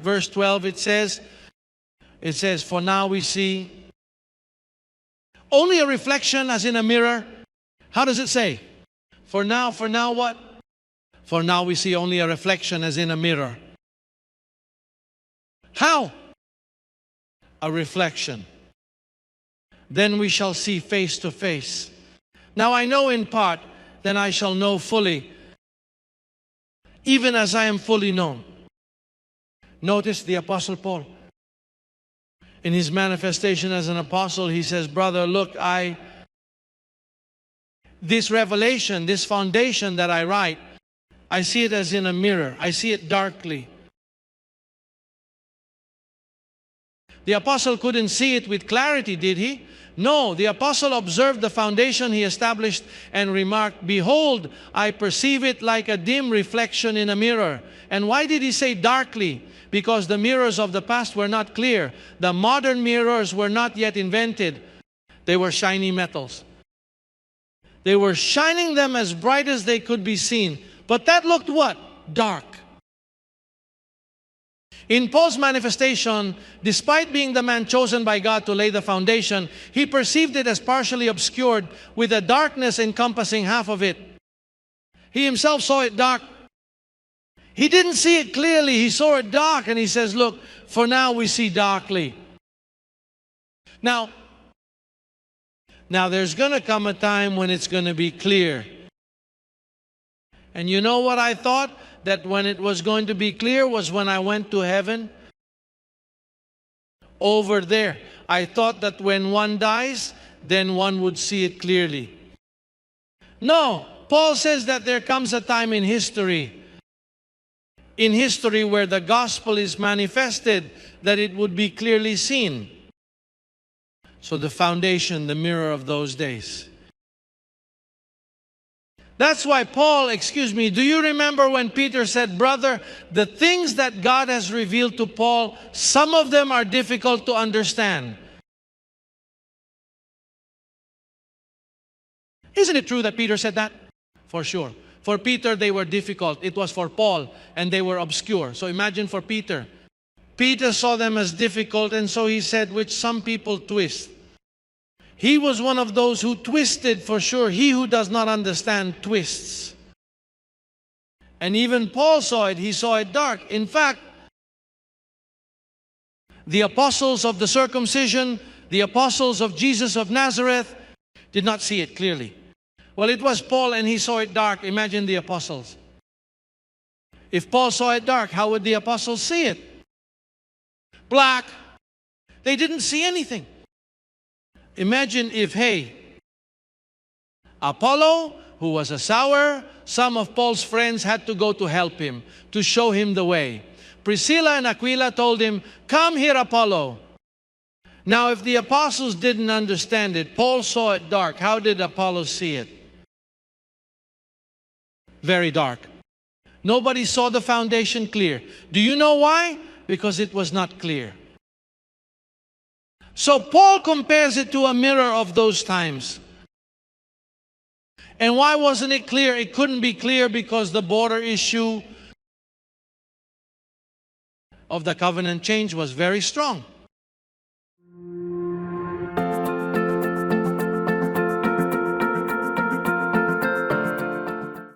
verse 12, it says, for now we see only a reflection as in a mirror. How does it say? For now what? For now we see only a reflection as in a mirror. How? A reflection. Then we shall see face to face. Now I know in part, then I shall know fully, even as I am fully known. Notice the Apostle Paul. In his manifestation as an apostle, he says, brother, look, this revelation, this foundation that I write, I see it as in a mirror. I see it darkly. The apostle couldn't see it with clarity, did he? No, the apostle observed the foundation he established and remarked, behold, I perceive it like a dim reflection in a mirror. And why did he say darkly? Because the mirrors of the past were not clear. The modern mirrors were not yet invented. They were shiny metals. They were shining them as bright as they could be seen. But that looked what? Dark. In Paul's manifestation, despite being the man chosen by God to lay the foundation, he perceived it as partially obscured with a darkness encompassing half of it. He himself saw it dark. He didn't see it clearly. He saw it dark, and he says, look, for now we see darkly. Now there's going to come a time when it's going to be clear. And you know what I thought? That when it was going to be clear was when I went to heaven. Over there. I thought that when one dies, then one would see it clearly. No, Paul says that there comes a time in history where the gospel is manifested, that it would be clearly seen. So the foundation, the mirror of those days. That's why Paul, do you remember when Peter said, brother, the things that God has revealed to Paul, some of them are difficult to understand. Isn't it true that Peter said that? For sure. For Peter, they were difficult. It was for Paul, and they were obscure. So imagine for Peter. Peter saw them as difficult, and so he said, which some people twist. He was one of those who twisted, for sure. He who does not understand twists. And even Paul saw it. He saw it dark. In fact, the apostles of the circumcision, the apostles of Jesus of Nazareth, did not see it clearly. Well, it was Paul, and he saw it dark. Imagine the apostles. If Paul saw it dark, how would the apostles see it? Black. They didn't see anything. Imagine if, Apollo, who was a sower, some of Paul's friends had to go to help him, to show him the way. Priscilla and Aquila told him, come here, Apollo. Now, if the apostles didn't understand it, Paul saw it dark. How did Apollo see it? Very dark. Nobody saw the foundation clear. Do you know why? Because it was not clear. So Paul compares it to a mirror of those times. And why wasn't it clear? It couldn't be clear because the border issue of the covenant change was very strong.